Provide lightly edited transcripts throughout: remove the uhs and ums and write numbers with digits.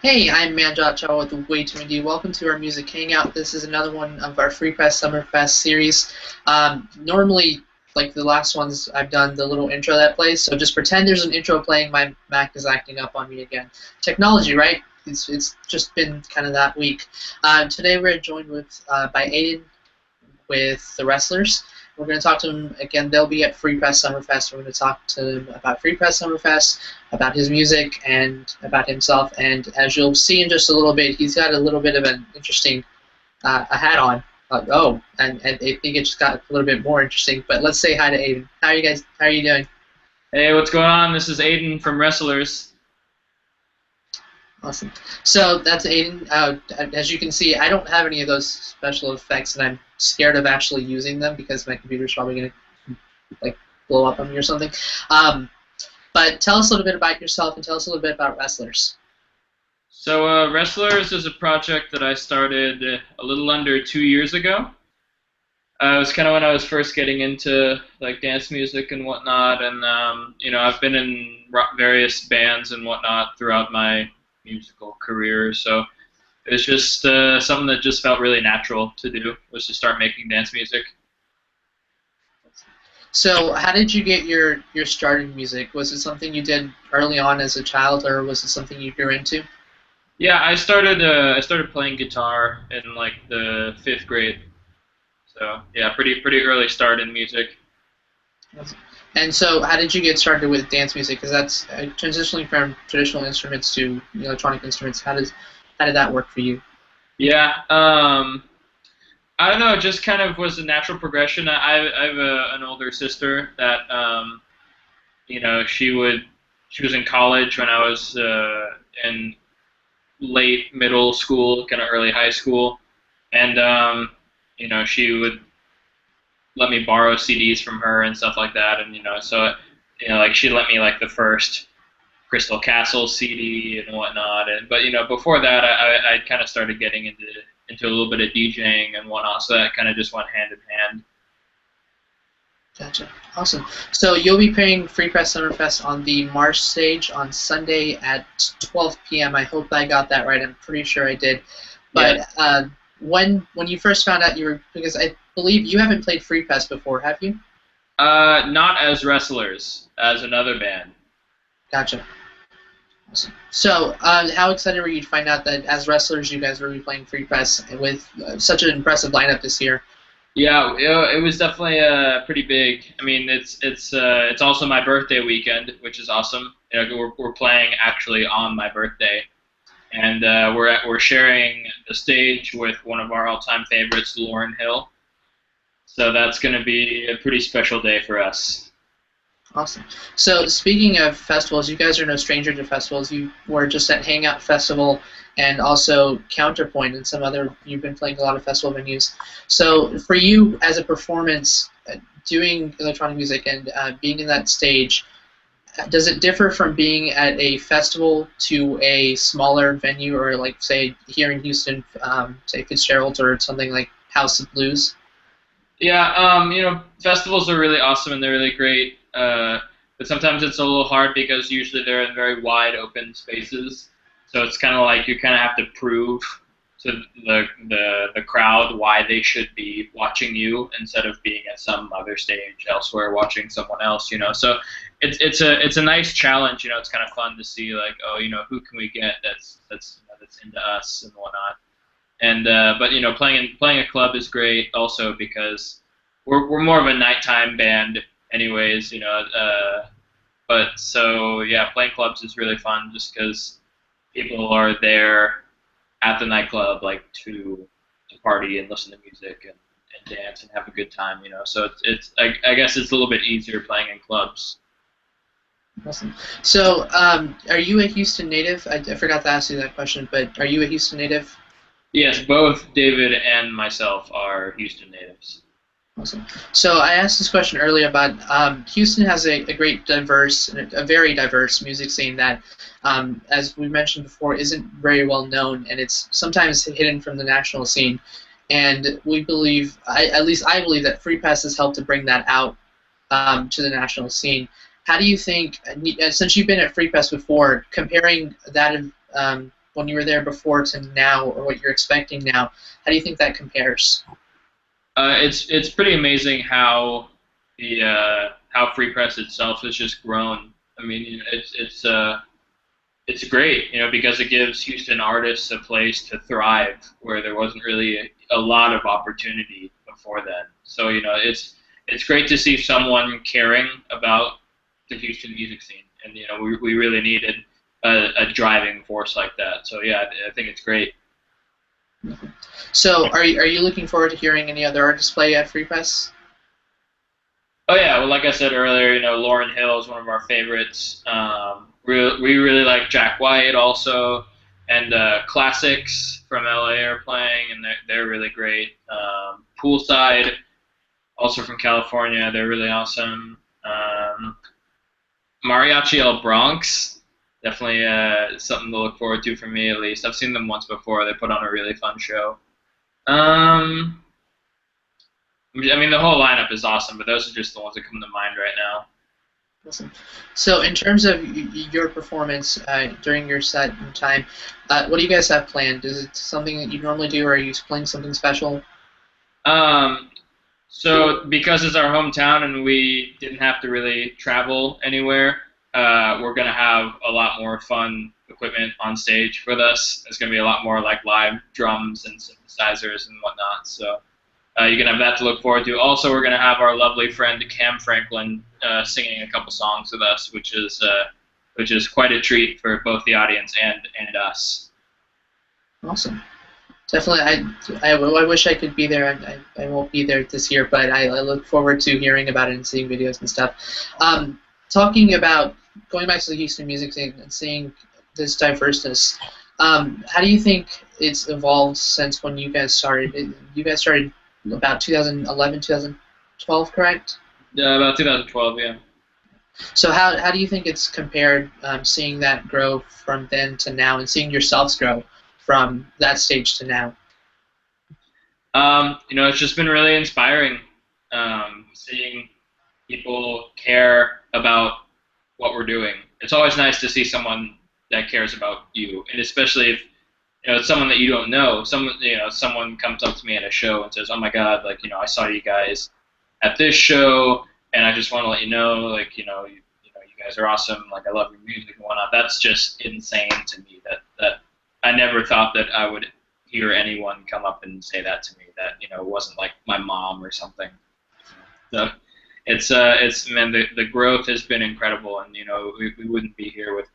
Hey, I'm Manjot Chow with Way Too Indie. Welcome to our music hangout. This is another one of our Free Press Summer Fest series. Normally, like the last ones, I've done the little intro that plays. So just pretend there's an intro playing. My Mac is acting up on me again. Technology, right? It's just been kind of that week. Today we're joined with by Aiden with the Wrestlers. We're going to talk to him again. They'll be at Free Press Summerfest. We're going to talk to him about Free Press Summerfest, about his music, and about himself. And as you'll see in just a little bit, he's got a little bit of an interesting a hat on. And I think it just got a little bit more interesting. But let's say hi to Aiden. How are you guys? How are you doing? Hey, what's going on? This is Aiden from Wrestlers. Awesome. So that's Aiden. As you can see, I don't have any of those special effects, and I'm scared of actually using them because my computer's probably going to like blow up on me or something. But tell us a little bit about yourself and tell us a little bit about Wrestlers. So Wrestlers is a project that I started a little under 2 years ago. It was kind of when I was first getting into like dance music and whatnot, and I've been in various bands and whatnot throughout my musical career. So it's just something that just felt really natural to do, was to start making dance music. So how did you get your start in music? Was it something you did early on as a child, or was it something you grew into? Yeah, I started playing guitar in like the 5th grade. So yeah, pretty early start in music. And so how did you get started with dance music? Because that's transitioning from traditional instruments to electronic instruments. How did that work for you? Yeah, I don't know. It just kind of was a natural progression. I have an older sister that she was in college when I was in late middle school, kind of early high school, and she would let me borrow CDs from her and stuff like that, and like she let me like the first Crystal Castle CD and whatnot, and but before that I kind of started getting into a little bit of DJing and whatnot, so that kind of just went hand in hand. Gotcha. Awesome. So you'll be playing Free Press Summerfest on the Marsh stage on Sunday at 12 p.m. I hope I got that right. I'm pretty sure I did. But Yeah. when you first found out because I believe you haven't played Free Press before, have you? Not as Wrestlers, as another band. Gotcha. Awesome. So how excited were you to find out that as Wrestlers you guys will be playing Free Press with such an impressive lineup this year? Yeah, it was definitely pretty big. I mean, it's also my birthday weekend, which is awesome. We're playing actually on my birthday, and we're sharing the stage with one of our all-time favorites, Lauryn Hill. So that's going to be a pretty special day for us. Awesome. So speaking of festivals, you guys are no stranger to festivals. You were just at Hangout Festival and also Counterpoint and some other, you've been playing a lot of festival venues. So for you as a performance, doing electronic music and being in that stage, does it differ from being at a festival to a smaller venue or like say here in Houston, say Fitzgerald's or something like House of Blues? Yeah, festivals are really awesome and they're really great. But sometimes it's a little hard because usually they're in very wide open spaces. So it's kind of like you kind of have to prove to the crowd why they should be watching you instead of being at some other stage elsewhere watching someone else. So it's a nice challenge. It's kind of fun to see like, oh, who can we get that's into us and whatnot. And but playing a club is great also because we're more of a nighttime band anyways. But so yeah, playing clubs is really fun just because people are there at the nightclub like to party and listen to music and dance and have a good time. So I guess it's a little bit easier playing in clubs. Awesome. So, are you a Houston native? I forgot to ask you that question, but are you a Houston native? Yes, both David and myself are Houston natives. Awesome. So I asked this question earlier about Houston has a very diverse music scene that, as we mentioned before, isn't very well known, and it's sometimes hidden from the national scene. And we believe, at least I believe, that Free Press has helped to bring that out to the national scene. How do you think, since you've been at Free Press before, comparing that when you were there before to now, or what you're expecting now. How do you think that compares? It's pretty amazing how how Free Press itself has just grown. I mean, it's great, because it gives Houston artists a place to thrive where there wasn't really a lot of opportunity before then. So it's great to see someone caring about the Houston music scene, and we really needed a driving force like that. So yeah, I think it's great. So are you looking forward to hearing any other artists play at Free Press? Oh yeah, well, like I said earlier, Lauryn Hill is one of our favorites. We really like Jack White also, and Classics from LA are playing, and they're really great. Poolside, also from California, they're really awesome. Mariachi El Bronx, definitely something to look forward to for me at least. I've seen them once before. They put on a really fun show. I mean, the whole lineup is awesome, but those are just the ones that come to mind right now. Awesome. So in terms of your performance during your set and time, what do you guys have planned? Is it something that you normally do, or are you playing something special? So because it's our hometown and we didn't have to really travel anywhere, we're going to have a lot more fun equipment on stage with us. There's going to be a lot more like live drums and synthesizers and whatnot. So you're going to have that to look forward to. Also, we're going to have our lovely friend Cam Franklin singing a couple songs with us, which is quite a treat for both the audience and us. Awesome. Definitely, I wish I could be there. I won't be there this year, but I look forward to hearing about it and seeing videos and stuff. Talking about going back to the Houston music scene and seeing this diverseness, how do you think it's evolved since when you guys started? You guys started about 2011, 2012, correct? Yeah, about 2012, yeah. So how do you think it's compared, seeing that grow from then to now, and seeing yourselves grow from that stage to now? It's just been really inspiring, seeing people care about what we're doing. It's always nice to see someone that cares about you, and especially if it's someone that you don't know. Someone comes up to me at a show and says, "Oh my God, I saw you guys at this show, and I just want to let you know, you guys are awesome. I love your music and whatnot." That's just insane to me. That I never thought that I would hear anyone come up and say that to me. That it wasn't like my mom or something. So it's man, the growth has been incredible, and we wouldn't be here with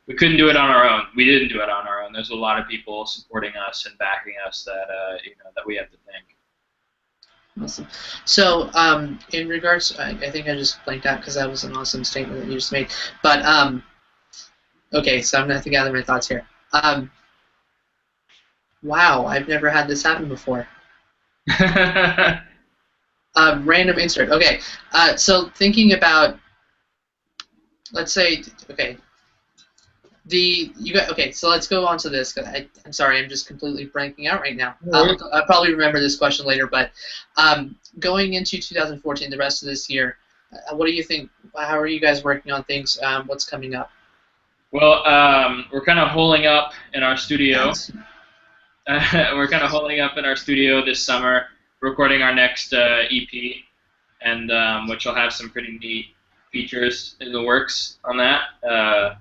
we couldn't do it on our own. We didn't do it on our own. There's a lot of people supporting us and backing us that that we have to thank. Awesome. So, in regards, I think I just blanked out because that was an awesome statement that you just made. But okay, so I'm gonna have to gather my thoughts here. Wow, I've never had this happen before. Random insert. Okay, so thinking about, let's say, okay. Okay, so let's go on to this. Cause I'm sorry, I'm just completely blanking out right now. I'll probably remember this question later, but going into 2014, the rest of this year, what do you think? How are you guys working on things? What's coming up? Well, we're kind of holding up in our studio. We're kind of holding up in our studio this summer, recording our next EP, and which will have some pretty neat features in the works on that.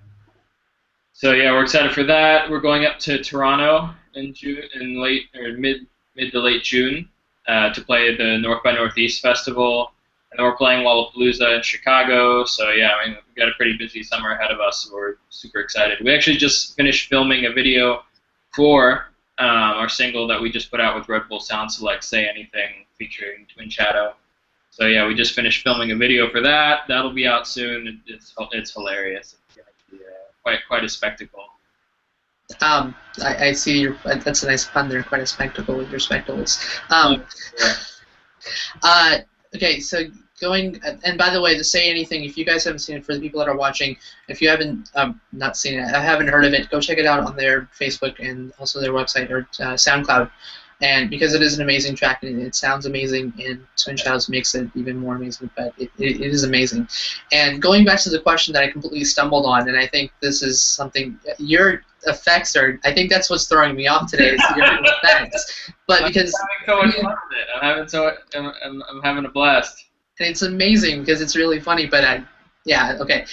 So yeah, we're excited for that. We're going up to Toronto in June, mid to late June, to play the North by Northeast Festival, and then we're playing Lollapalooza in Chicago. So yeah, I mean, we've got a pretty busy summer ahead of us. So we're super excited. We actually just finished filming a video for our single that we just put out with Red Bull Sound Select, "Say Anything," featuring Twin Shadow. So yeah, we just finished filming a video for that. That'll be out soon. It's hilarious. Quite a spectacle. I see. That's a nice pun there. Quite a spectacle with your spectacles. Okay, so going, and by the way, to Say Anything, if you guys haven't seen it, for the people that are watching, if you haven't not seen it, I haven't heard of it, go check it out on their Facebook and also their website or SoundCloud. and because it is an amazing track and it sounds amazing, and Twin Shadows makes it even more amazing. But it is amazing. And going back to the question that I completely stumbled on, and I think this is something your effects are. I think that's what's throwing me off today is your effects. But because I'm having so much fun with it. I'm having a blast. it's amazing because it's really funny. But yeah, okay.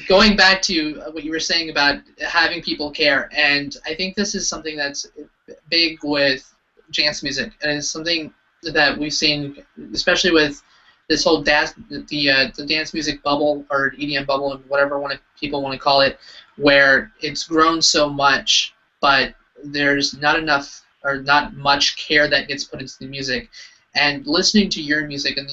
Going back to what you were saying about having people care, and I think this is something that's big with dance music, and it's something that we've seen, especially with this whole the dance music bubble or EDM bubble, and whatever people want to call it, where it's grown so much, but there's not enough or not much care that gets put into the music. And listening to your music and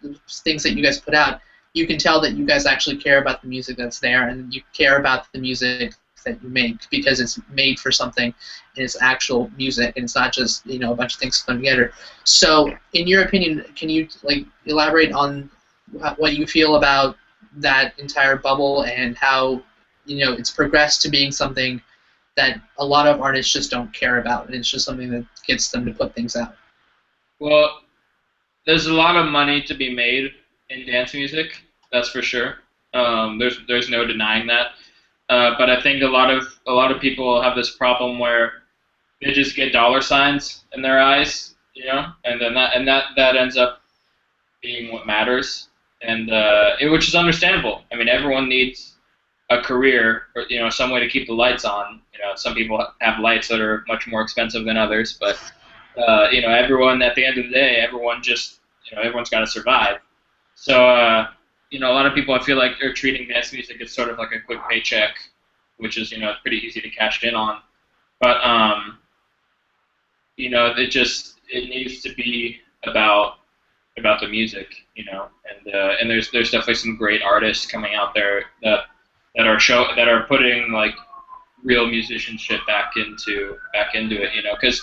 the things that you guys put out, you can tell that you guys actually care about the music that's there, and you care about the music that you make because it's made for something, and it's actual music, and it's not just a bunch of things thrown together. So, in your opinion, can you elaborate on what you feel about that entire bubble and how it's progressed to being something that a lot of artists just don't care about, and it's just something that gets them to put things out? Well, there's a lot of money to be made in dance music, that's for sure. There's no denying that. But I think a lot of people have this problem where they just get dollar signs in their eyes, and then that ends up being what matters, and which is understandable. I mean, everyone needs a career or some way to keep the lights on. Some people have lights that are much more expensive than others, but everyone at the end of the day, everyone's got to survive. So, a lot of people I feel like are treating dance music as sort of like a quick paycheck, which is, it's pretty easy to cash in on. But, it needs to be about the music, and there's definitely some great artists coming out there that are putting like real musicianship back into it, because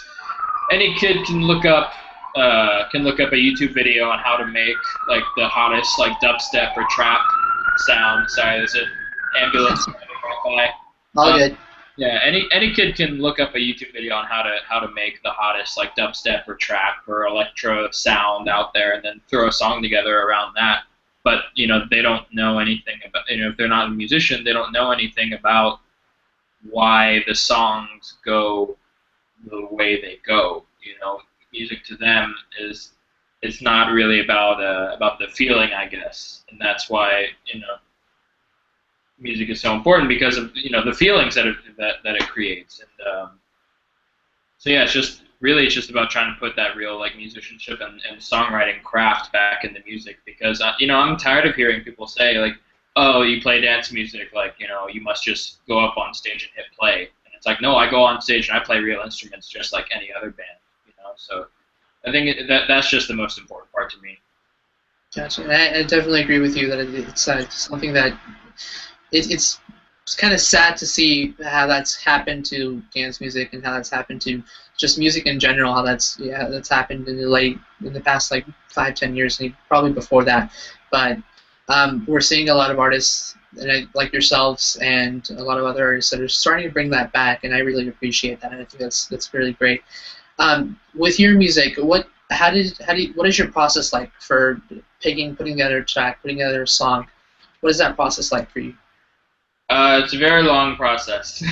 any kid can look up a YouTube video on how to make like the hottest like dubstep or trap sound. Sorry, there's an ambulance by. All good. Yeah, any kid can look up a YouTube video on how to make the hottest like dubstep or trap or electro sound out there, and then throw a song together around that. But they don't know anything about if they're not a musician, they don't know anything about why the songs go the way they go. Music to them it's not really about the feeling, I guess, and that's why music is so important because of the feelings that it creates, and so yeah, it's just about trying to put that real like musicianship and songwriting craft back into music, because I'm tired of hearing people say like, oh, you play dance music, like you must just go up on stage and hit play. It's like, no, I go on stage and I play real instruments just like any other band, So I think that's just the most important part to me. Gotcha. And I definitely agree with you that it's something that it's kind of sad to see how that's happened to dance music and how that's happened to just music in general. How that's happened in the past like 5-10 years, and probably before that. But we're seeing a lot of artists like yourselves and a lot of other artists that are starting to bring that back, and I really appreciate that, and I think that's really great. With your music, what is your process like for putting together a track, putting together a song? What is that process like for you? It's a very long process.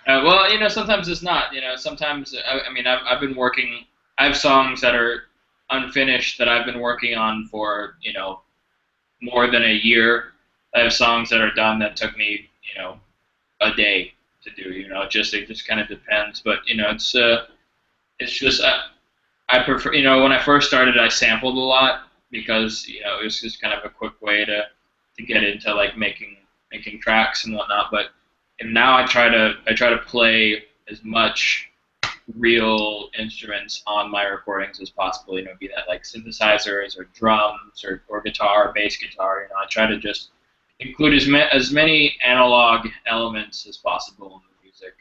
Well, sometimes it's not. Sometimes I've been working. I have songs that are unfinished that I've been working on for more than a year. I have songs that are done that took me a day to do. It just kind of depends. But it's just I prefer. When I first started, I sampled a lot because it was just kind of a quick way to get into like making tracks and whatnot. But now I try to play as much real instruments on my recordings as possible. Be that like synthesizers or drums or guitar, bass guitar. I try to just include as many analog elements as possible in the music.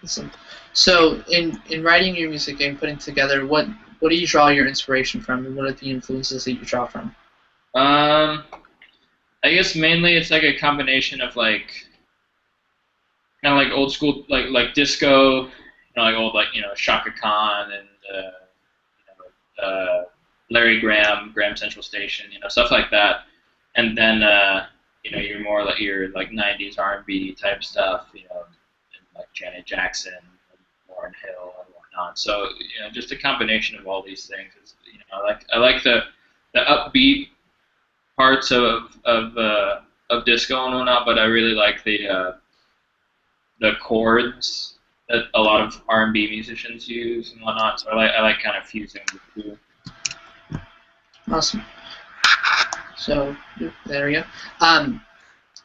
Awesome. So in writing your music and putting together, what do you draw your inspiration from, and what are the influences that you draw from? I guess mainly it's like a combination of like kind of like old school like disco like old Shaka Khan and Larry Graham, Graham Central Station, stuff like that. And then you're more like your like '90s R&B type stuff, and like Janet Jackson, and Lauryn Hill, and whatnot. So just a combination of all these things. Is, I like the upbeat parts of disco and whatnot, but I really like the chords that a lot of R&B musicians use and whatnot. So I like kind of fusing the two. Awesome. So there we go.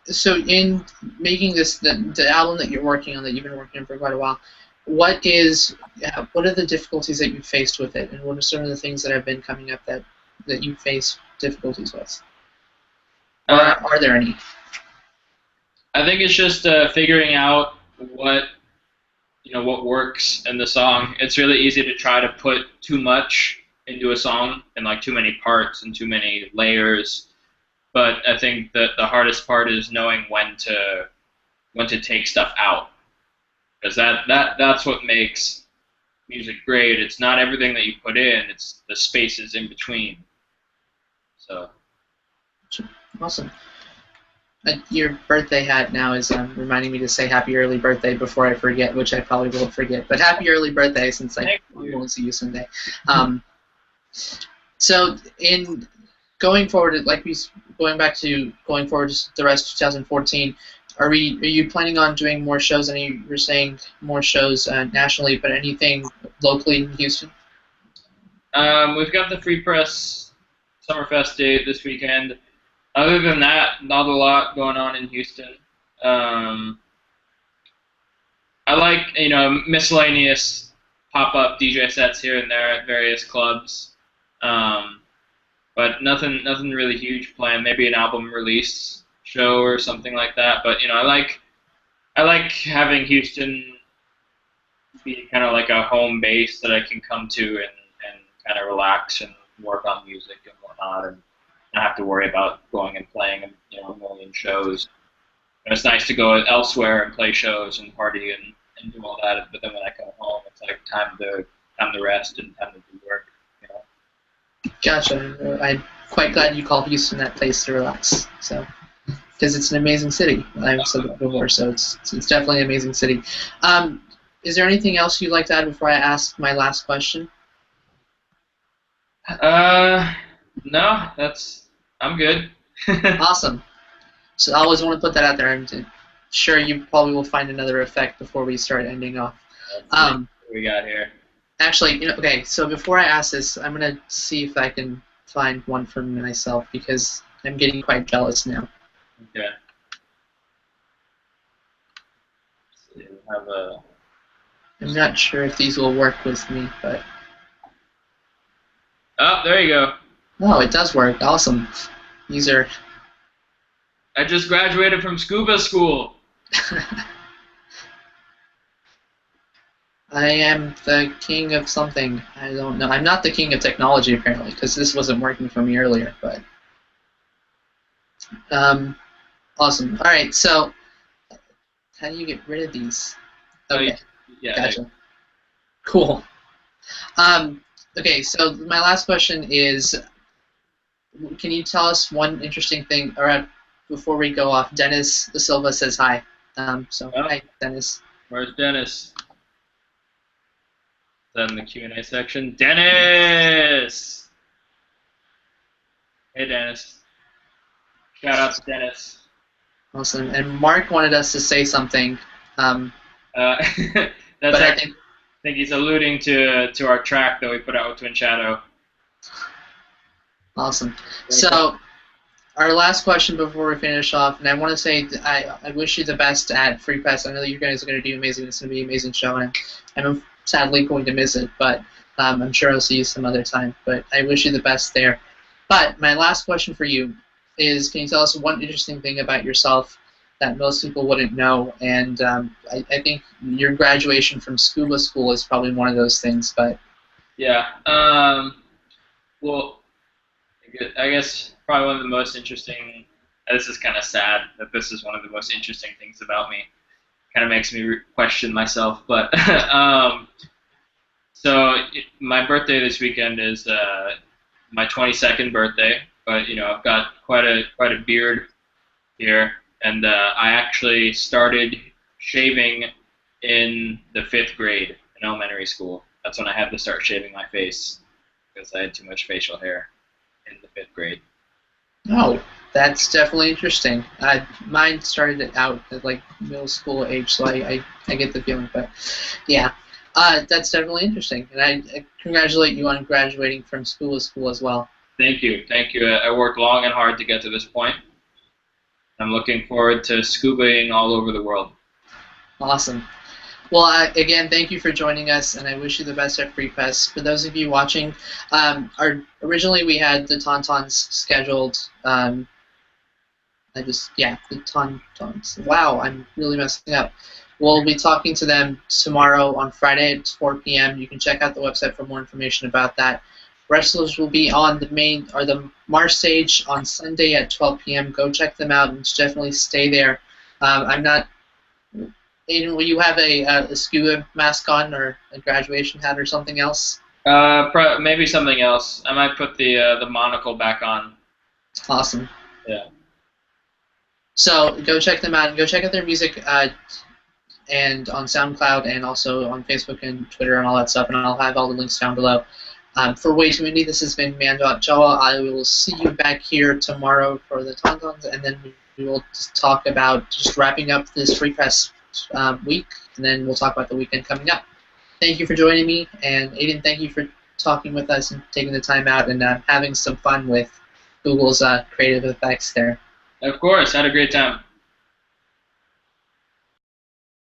So in making this the album that you're working on, that you've been working on for quite a while, what are the difficulties that you faced with it, and what are some of the things that have been coming up that you face difficulties with? Or are there any? I think it's just figuring out what works in the song. It's really easy to try to put too much into a song and like too many parts and too many layers. But I think that the hardest part is knowing when to take stuff out, because that's what makes music great. It's not everything that you put in; it's the spaces in between. So awesome. Your birthday hat now is reminding me to say happy early birthday before I forget, which I probably won't forget. But happy early birthday, since I won't see you someday. So in going forward, going forward the rest of 2014, are you planning on doing more shows? And you were saying more shows nationally, but anything locally in Houston? We've got the Free Press Summerfest date this weekend. Other than that, not a lot going on in Houston. I like miscellaneous pop-up DJ sets here and there at various clubs. But nothing really huge planned. Maybe an album release show or something like that. But I like having Houston be kind of like a home base that I can come to and kind of relax and work on music and whatnot, and not have to worry about going and playing a million shows. And it's nice to go elsewhere and play shows and party and do all that. But then when I come home, it's like time to rest and time to do work. Gotcha. I'm quite glad you called Houston that place to relax. So, because it's an amazing city. I've said that before, so it's definitely an amazing city. Is there anything else you'd like to add before I ask my last question? No, I'm good. Awesome. So I always want to put that out there. I'm sure you probably will find another effect before we start ending off. What we got here. Actually, okay, so before I ask this, I'm going to see if I can find one for myself, because I'm getting quite jealous now. Okay. So I'm not sure if these will work with me, but... Oh, there you go. Oh, it does work. Awesome. These are... I just graduated from scuba school. I am the king of something. I don't know. I'm not the king of technology, apparently, because this wasn't working for me earlier, but... awesome. All right, so... How do you get rid of these? Okay. Yeah. Gotcha. Cool. Okay, so my last question is, can you tell us one interesting thing, or before we go off? Dennis Da Silva says hi. Hi, Dennis. Where's Dennis? Is that in the Q&A section? Dennis! Hey, Dennis. Shout out to Dennis. Awesome. And Mark wanted us to say something. I think he's alluding to our track that we put out with Twin Shadow. Awesome. So, our last question before we finish off, and I want to say I wish you the best at Free Press. I know that you guys are going to do amazing. It's going to be an amazing show, and I'm sadly going to miss it, but I'm sure I'll see you some other time. But I wish you the best there. But my last question for you is, can you tell us one interesting thing about yourself that most people wouldn't know? And I think your graduation from scuba school is probably one of those things. But yeah, well, I guess probably one of the most interesting. This is kind of sad that this is one of the most interesting things about me. kind of makes me question myself. But my birthday this weekend is my 22nd birthday. But I've got quite a beard here, and I actually started shaving in the 5th grade in elementary school. That's when I had to start shaving my face because I had too much facial hair in the 5th grade. Oh, that's definitely interesting. Mine started out at like middle school age, so I get the feeling. But yeah, that's definitely interesting, and I congratulate you on graduating from school as well. Thank you. I worked long and hard to get to this point. I'm looking forward to scubaing all over the world. Awesome. Well, again, thank you for joining us, and I wish you the best at FreeFest. For those of you watching, originally we had the Tauntauns scheduled. The Tauntauns. Wow, I'm really messing up. We'll be talking to them tomorrow on Friday at 4 p.m. You can check out the website for more information about that. Wrestlers will be on the Mars stage on Sunday at 12 p.m. Go check them out and definitely stay there. Aiden, will you have a scuba mask on or a graduation hat or something else? Maybe something else. I might put the monocle back on. Awesome. Yeah. So go check them out and go check out their music and on SoundCloud and also on Facebook and Twitter and all that stuff, and I'll have all the links down below. For Way Too Indie, this has been Man.Jawa. I will see you back here tomorrow for the Tauntauns, and then we will just talk about just wrapping up this Free Press week, and then we'll talk about the weekend coming up. Thank you for joining me, and Aiden, thank you for talking with us and taking the time out and having some fun with Google's creative effects there. Of course, had a great time.